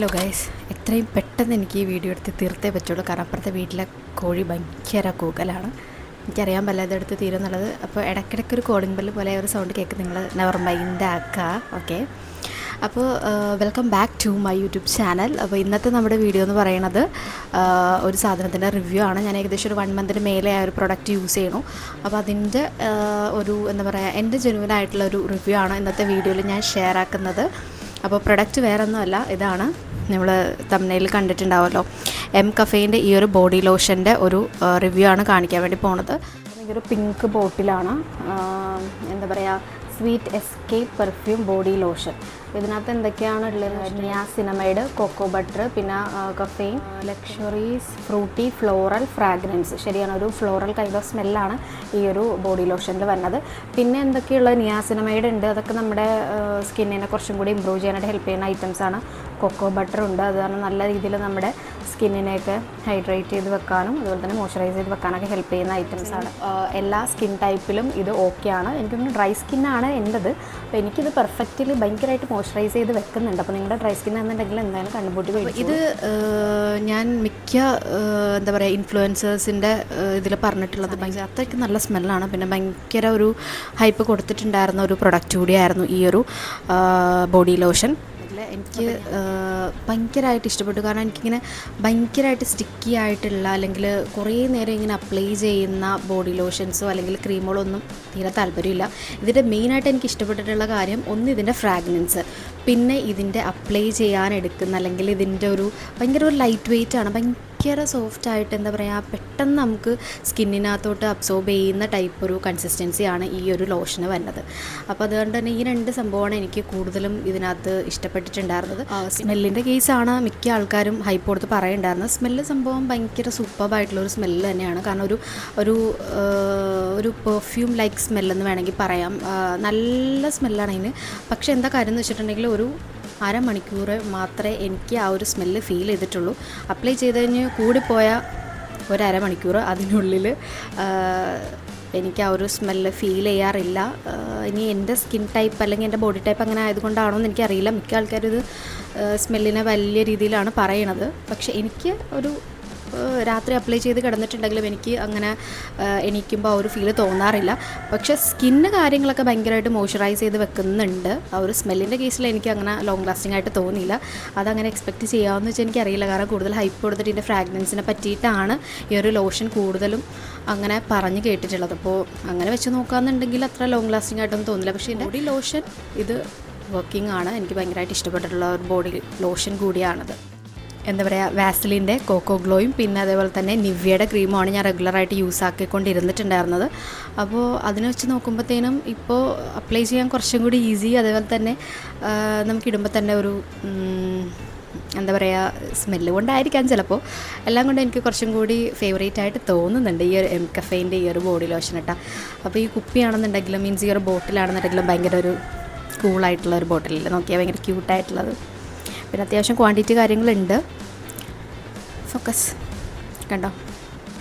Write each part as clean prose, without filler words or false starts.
Hello guys, എത്രയും പെട്ടെന്ന് എനിക്ക് ഈ വീഡിയോ എടുത്ത് തീർത്തേ പറ്റുള്ളൂ. കാരണം അപ്പുറത്തെ വീട്ടിലെ കോഴി ഭയങ്കര കൂകലാണ്. എനിക്കറിയാൻ പറ്റാതെ എടുത്ത് തീരുന്നുള്ളത്. അപ്പോൾ ഇടയ്ക്കിടയ്ക്ക് ഒരു കോളിംഗ് ബെല്ല് പോലെ ഒരു സൗണ്ട് കേൾക്ക്, നിങ്ങൾ നെവർ മൈൻഡ് ആക്കുക. ഓക്കെ, അപ്പോൾ welcome back to my YouTube channel. അപ്പോൾ ഇന്നത്തെ നമ്മുടെ വീഡിയോ എന്ന് പറയുന്നത് ഒരു സാധനത്തിൻ്റെ റിവ്യൂ ആണ്. ഞാൻ ഏകദേശം ഒരു 1 മന്തിന് മേലെ ആ ഒരു പ്രൊഡക്റ്റ് യൂസ് ചെയ്യണു. അപ്പോൾ അതിൻ്റെ ഒരു എന്താ പറയുക, എൻ്റെ ജെനുവിനായിട്ടുള്ളൊരു റിവ്യൂ ആണ് ഇന്നത്തെ വീഡിയോയിൽ ഞാൻ ഷെയർ ആക്കുന്നത്. അപ്പോൾ പ്രൊഡക്റ്റ് വേറെ ഒന്നുമല്ല, ഇതാണ് നമ്മൾ തംബ്നെയിൽ കണ്ടിട്ടുണ്ടാവുമല്ലോ, എം കഫേൻ്റെ ഈ ഒരു ബോഡി ലോഷൻ്റെ ഒരു റിവ്യൂ ആണ് കാണിക്കാൻ വേണ്ടി പോണത്. ഇതൊരു പിങ്ക് ബോട്ടിലാണ്. എന്താ പറയുക, sweet escape perfume body lotion. ഇതിനകത്ത് എന്തൊക്കെയാണ് ഉള്ളത്? നിയാസിനമൈഡ്, കൊക്കോ ബട്ടർ, പിന്നെ caffeine, luxuries fruity floral fragrance. ശരിയാണ്, ഒരു ഫ്ലോറൽ കൈൻഡ് ഓഫ് സ്മെല്ലാണ് ഈ ഒരു ബോഡി ലോഷനിൽ വരുന്നത്. പിന്നെ എന്തൊക്കെയുള്ളത്? നിയാസിനമൈഡ് ഉണ്ട്, അതൊക്കെ നമ്മുടെ സ്കിന്നിനെ കുറച്ചും കൂടി ഇമ്പ്രൂവ് ചെയ്യാനായിട്ട് ഹെൽപ്പ് ചെയ്യുന്ന ഐറ്റംസാണ്. കൊക്കോ ബട്ടർ ഉണ്ട്, അത് കാരണം നല്ല രീതിയിൽ നമ്മുടെ സ്കിന്നിനെയൊക്കെ ഹൈഡ്രേറ്റ് ചെയ്ത് വെക്കാനും അതുപോലെ തന്നെ മോയ്സ്ചറൈസ് ചെയ്ത് വെക്കാനൊക്കെ ഹെൽപ്പ് ചെയ്യുന്ന ഐറ്റംസാണ്. എല്ലാ സ്കിൻ ടൈപ്പിലും ഇത് ഓക്കെയാണ്. എനിക്കൊന്ന് ഡ്രൈ സ്കിന്നാണ് എൻ്റെത്. അപ്പോൾ എനിക്കിത് പെർഫെക്റ്റ്ലി ഭയങ്കരമായിട്ട് മോയ്സ്ചറൈസ് ചെയ്ത് വെക്കുന്നുണ്ട്. അപ്പോൾ നിങ്ങളുടെ ഡ്രൈ സ്കിൻ എന്നുണ്ടെങ്കിൽ എന്തായാലും കണ്ടുപൂട്ടി വരും. ഇത് ഞാൻ മിക്ക എന്താ പറയുക ഇൻഫ്ലുവൻസേഴ്സിൻ്റെ ഇതിൽ പറഞ്ഞിട്ടുള്ളത് ഭയങ്കര അത്രയ്ക്ക് നല്ല സ്മെല്ലാണ്. പിന്നെ ഭയങ്കര ഒരു ഹൈപ്പ് കൊടുത്തിട്ടുണ്ടായിരുന്ന ഒരു പ്രൊഡക്റ്റ് കൂടിയായിരുന്നു ഈ ഒരു ബോഡി ലോഷൻ. എനിക്ക് ഭയങ്കരമായിട്ട് ഇഷ്ടപ്പെട്ടു. കാരണം എനിക്കിങ്ങനെ ഭയങ്കരമായിട്ട് സ്റ്റിക്കി ആയിട്ടുള്ള അല്ലെങ്കിൽ കുറേ നേരം ഇങ്ങനെ അപ്ലൈ ചെയ്യുന്ന ബോഡി ലോഷൻസോ അല്ലെങ്കിൽ ക്രീമുകളോ ഒന്നും തീരെ താല്പര്യമില്ല. ഇതിൻ്റെ മെയിനായിട്ട് എനിക്ക് ഇഷ്ടപ്പെട്ടിട്ടുള്ള കാര്യം, ഒന്ന് ഇതിൻ്റെ ഫ്രാഗ്രൻസ്, പിന്നെ ഇതിൻ്റെ അപ്ലൈ ചെയ്യാൻ എടുക്കുന്ന അല്ലെങ്കിൽ ഇതിൻ്റെ ഒരു ഭയങ്കര ഒരു ലൈറ്റ് വെയിറ്റ് ആണ്. ഭയങ്കര സോഫ്റ്റായിട്ട് എന്താ പറയുക, പെട്ടെന്ന് നമുക്ക് സ്കിന്നിനകത്തോട്ട് അബ്സോർബ് ചെയ്യുന്ന ടൈപ്പ് ഒരു കൺസിസ്റ്റൻസിയാണ് ഈ ഒരു ലോഷന് വരുന്നത്. അപ്പോൾ അതുകൊണ്ട് തന്നെ ഈ 2 സംഭവമാണ് എനിക്ക് കൂടുതലും ഇതിനകത്ത് ഇഷ്ടപ്പെട്ടിട്ടുണ്ടായിരുന്നത്. സ്മെല്ലിൻ്റെ കേസാണ് മിക്ക ആൾക്കാരും ഹൈപ്പ് കൊടുത്ത് പറയുന്നുണ്ടായിരുന്നത്. സ്മെല്ല് സംഭവം ഭയങ്കര സൂപ്പർബായിട്ടുള്ളൊരു സ്മെല്ല് തന്നെയാണ്. കാരണം ഒരു പെർഫ്യൂം ലൈക്ക് സ്മെല്ലെന്ന് വേണമെങ്കിൽ പറയാം. നല്ല സ്മെല്ലാണ് അതിന്. പക്ഷേ എന്താ കാര്യം എന്ന് വെച്ചിട്ടുണ്ടെങ്കിൽ ഒരു അരമണിക്കൂർ മാത്രമേ എനിക്ക് ആ ഒരു സ്മെല്ല് ഫീൽ ചെയ്തിട്ടുള്ളൂ. അപ്ലൈ ചെയ്ത് കഴിഞ്ഞ് കൂടിപ്പോയ ഒരു അരമണിക്കൂർ അതിനുള്ളിൽ എനിക്ക് ആ ഒരു സ്മെല്ല് ഫീൽ ചെയ്യാറില്ല. ഇനി എൻ്റെ സ്കിൻ ടൈപ്പ് അല്ലെങ്കിൽ എൻ്റെ ബോഡി ടൈപ്പ് അങ്ങനെ ആയതുകൊണ്ടാണോ എന്ന് എനിക്കറിയില്ല. മിക്ക ആൾക്കാരും ഇത് സ്മെല്ലിനെ വലിയ രീതിയിലാണ് പറയണത്. പക്ഷേ എനിക്ക് ഒരു രാത്രി അപ്ലൈ ചെയ്ത് കിടന്നിട്ടുണ്ടെങ്കിലും എനിക്ക് അങ്ങനെ എണീക്കുമ്പോൾ ആ ഒരു ഫീല് തോന്നാറില്ല. പക്ഷേ സ്കിന്ന് കാര്യങ്ങളൊക്കെ ഭയങ്കരമായിട്ട് മോയ്സ്ചറൈസ് ചെയ്ത് വെക്കുന്നുണ്ട്. ആ ഒരു സ്മെല്ലിൻ്റെ കേസിൽ എനിക്ക് അങ്ങനെ ലോങ് ലാസ്റ്റിംഗ് ആയിട്ട് തോന്നിയില്ല. അതങ്ങനെ എക്സ്പെക്റ്റ് ചെയ്യാമെന്ന് വെച്ചാൽ എനിക്കറിയില്ല. കാരണം കൂടുതൽ ഹൈപ്പ് കൊടുത്തിട്ട് ഇതിൻ്റെ ഫ്രാഗ്രൻസിനെ പറ്റിയിട്ടാണ് ഈ ഒരു ലോഷൻ കൂടുതലും അങ്ങനെ പറഞ്ഞ് കേട്ടിട്ടുള്ളത്. അപ്പോൾ അങ്ങനെ വെച്ച് നോക്കാമെന്നുണ്ടെങ്കിൽ അത്ര ലോങ് ലാസ്റ്റിംഗ് ആയിട്ടൊന്നും തോന്നില്ല. പക്ഷേ ബോഡി ലോഷൻ ഇത് വർക്കിംഗ് ആണ്. എനിക്ക് ഭയങ്കരമായിട്ട് ഇഷ്ടപ്പെട്ടിട്ടുള്ള ഒരു ബോഡി ലോഷൻ കൂടിയാണത്. എന്താ പറയുക, വാസലിൻ്റെ കോക്കോ ഗ്ലോയും പിന്നെ അതേപോലെ തന്നെ നിവ്യയുടെ ക്രീമുമാണ് ഞാൻ റെഗുലറായിട്ട് യൂസ് ആക്കിക്കൊണ്ടിരുന്നിട്ടുണ്ടായിരുന്നത്. അപ്പോൾ അതിനെ വെച്ച് നോക്കുമ്പോഴത്തേനും ഇപ്പോൾ അപ്ലൈ ചെയ്യാൻ കുറച്ചും കൂടി ഈസി. അതേപോലെ തന്നെ നമുക്കിടുമ്പോൾ തന്നെ ഒരു എന്താ പറയുക, സ്മെല്ല് കൊണ്ടായിരിക്കാം ചിലപ്പോൾ, എല്ലാം കൊണ്ട് എനിക്ക് കുറച്ചും കൂടി ഫേവറേറ്റ് ആയിട്ട് തോന്നുന്നുണ്ട് ഈ ഒരു എം കഫേൻ്റെ ഈ ഒരു ബോഡി ലോഷൻ കേട്ടോ. അപ്പോൾ ഈ കുപ്പിയാണെന്നുണ്ടെങ്കിലും മീൻസ് ഈ ഒരു ബോട്ടിലാണെന്നുണ്ടെങ്കിലും ഭയങ്കര ഒരു കൂളായിട്ടുള്ള ഒരു ബോട്ടിലില്ല, നോക്കിയാൽ ഭയങ്കര ക്യൂട്ടായിട്ടുള്ളത്. പിന്നെ അത്യാവശ്യം ക്വാണ്ടിറ്റി കാര്യങ്ങളുണ്ട്. ഫോക്കസ് കണ്ടോ,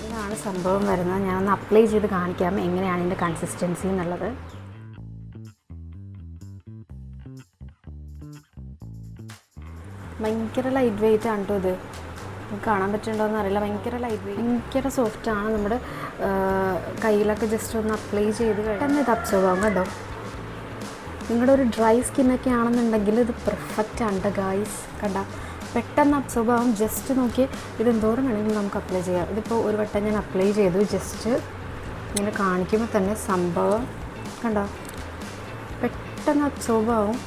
ഇതാണ് സംഭവം വരുന്നത്. ഞാനൊന്ന് അപ്ലൈ ചെയ്ത് കാണിക്കാം എങ്ങനെയാണ് ഇതിൻ്റെ കൺസിസ്റ്റൻസി എന്നുള്ളത്. ഭയങ്കര ലൈറ്റ് വെയിറ്റ് ആണ് കേട്ടോ ഇത്. കാണാൻ പറ്റുന്നുണ്ടോ എന്ന് അറിയില്ല. ഭയങ്കര ലൈറ്റ് വെയിറ്റ്, ഭയങ്കര സോഫ്റ്റാണ്. നമ്മുടെ കയ്യിലൊക്കെ ജസ്റ്റ് ഒന്ന് അപ്ലൈ ചെയ്ത് കഴിഞ്ഞാൽ ഇത് അബ്സോർവ് ആകും കേട്ടോ. നിങ്ങളുടെ ഒരു ഡ്രൈ സ്കിന്നൊക്കെ ആണെന്നുണ്ടെങ്കിൽ ഇത് പെർഫെക്റ്റ് ആണ് ഗായ്സ്. കണ്ട, പെട്ടെന്ന് അബ്സോർബ് ആകും. ജസ്റ്റ് നോക്കി ഇത് എന്തോരം വേണമെങ്കിലും നമുക്ക് അപ്ലൈ ചെയ്യാം. ഇതിപ്പോൾ ഒരു വട്ടം ഞാൻ അപ്ലൈ ചെയ്തു, ജസ്റ്റ് ഇങ്ങനെ കാണിക്കുമ്പോൾ തന്നെ സംഭവം കണ്ടോ, പെട്ടെന്ന് അബ്സോർബ് ആവും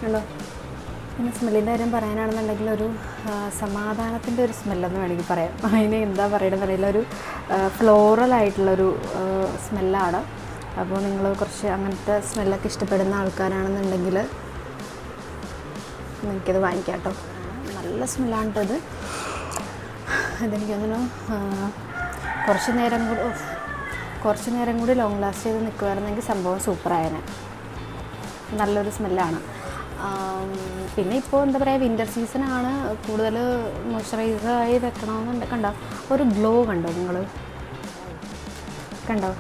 കണ്ടോ. പിന്നെ സ്മെല്ലിൻ്റെ കാര്യം പറയാനാണെന്നുണ്ടെങ്കിൽ ഒരു സമാധാനത്തിൻ്റെ ഒരു സ്മെല്ലെന്ന് വേണമെങ്കിൽ പറയാം. അതിന് എന്താ പറയുന്നത് അറിയില്ല, ഒരു ഫ്ലോറലായിട്ടുള്ളൊരു സ്മെല്ലാണ്. അപ്പോൾ നിങ്ങൾ കുറച്ച് അങ്ങനത്തെ സ്മെല്ലൊക്കെ ഇഷ്ടപ്പെടുന്ന ആൾക്കാരാണെന്നുണ്ടെങ്കിൽ എനിക്കത് വാങ്ങിക്കാം കേട്ടോ. നല്ല സ്മെല്ലാണ് കേട്ടോ ഇത്. ഇതെനിക്ക് തോന്നുന്നു കുറച്ച് നേരം കൂടി ലോങ് ലാസ്റ്റ് ചെയ്ത് നിൽക്കുകയായിരുന്നെങ്കിൽ സംഭവം സൂപ്പറായനെ. നല്ലൊരു സ്മെല്ലാണ്. പിന്നെ ഇപ്പോൾ എന്താ പറയുക, വിൻ്റർ സീസണാണ്, കൂടുതൽ മോയ്സ്ചറൈസായി വെക്കണമെന്നുണ്ട്. കണ്ടോ ഒരു ഗ്ലോ കണ്ടോ നിങ്ങൾ, കണ്ടോ?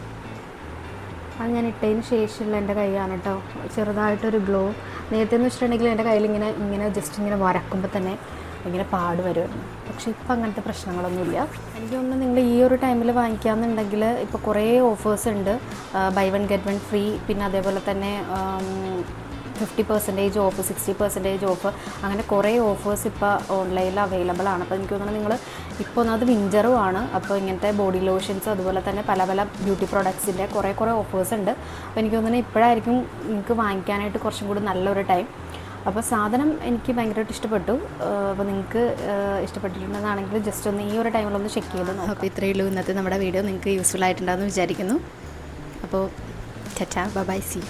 അത് ഞാൻ ഇട്ടതിന് ശേഷമുള്ള എൻ്റെ കൈയാണ് കേട്ടോ. ചെറുതായിട്ടൊരു ഗ്ലോ നേരത്തെ എന്ന് വെച്ചിട്ടുണ്ടെങ്കിൽ എൻ്റെ കയ്യിൽ ഇങ്ങനെ ജസ്റ്റ് ഇങ്ങനെ വരക്കുമ്പോൾ തന്നെ ഇങ്ങനെ പാട് വരുമായിരുന്നു. പക്ഷേ ഇപ്പം അങ്ങനത്തെ പ്രശ്നങ്ങളൊന്നുമില്ല. എനിക്ക് തോന്നുന്നു നിങ്ങൾ ഈ ഒരു ടൈമിൽ വാങ്ങിക്കാമെന്നുണ്ടെങ്കിൽ ഇപ്പോൾ കുറേ ഓഫേഴ്സ് ഉണ്ട്. Buy one get one free, പിന്നെ അതേപോലെ തന്നെ 50% ഓഫ്, 60% ഓഫ്, അങ്ങനെ കുറേ ഓഫേഴ്സ് ഇപ്പോൾ ഓൺലൈനിൽ അവൈലബിൾ ആണ്. അപ്പോൾ എനിക്ക് തോന്നുന്നു നിങ്ങൾ ഇപ്പോൾ ഒന്നത് വിൻ്ററും ആണ്, അപ്പോൾ ഇങ്ങനത്തെ ബോഡി ലോഷൻസ് അതുപോലെ തന്നെ പല ബ്യൂട്ടി പ്രോഡക്ട്സിൻ്റെ കുറേ ഓഫേഴ്സ് ഉണ്ട്. അപ്പോൾ എനിക്ക് തോന്നുന്നു ഇപ്പോഴായിരിക്കും നിങ്ങൾക്ക് വാങ്ങിക്കാനായിട്ട് കുറച്ചും കൂടി നല്ലൊരു ടൈം. അപ്പോൾ സാധനം എനിക്ക് ഭയങ്കരമായിട്ട് ഇഷ്ടപ്പെട്ടു. അപ്പോൾ നിങ്ങൾക്ക് ഇഷ്ടപ്പെട്ടിട്ടുണ്ടെന്നാണെങ്കിൽ ജസ്റ്റ് ഒന്ന് ഈ ഒരു ടൈമിലൊന്ന് ചെക്ക് ചെയ്ത് നോക്കാം. അപ്പോൾ ഇത്രയേ ഉള്ളൂ ഇന്നത്തെ നമ്മുടെ വീഡിയോ. നിങ്ങൾക്ക് യൂസ്ഫുൾ ആയിട്ടുണ്ടാകുമെന്ന് വിചാരിക്കുന്നു. അപ്പോൾ ചാ ബൈ, സി.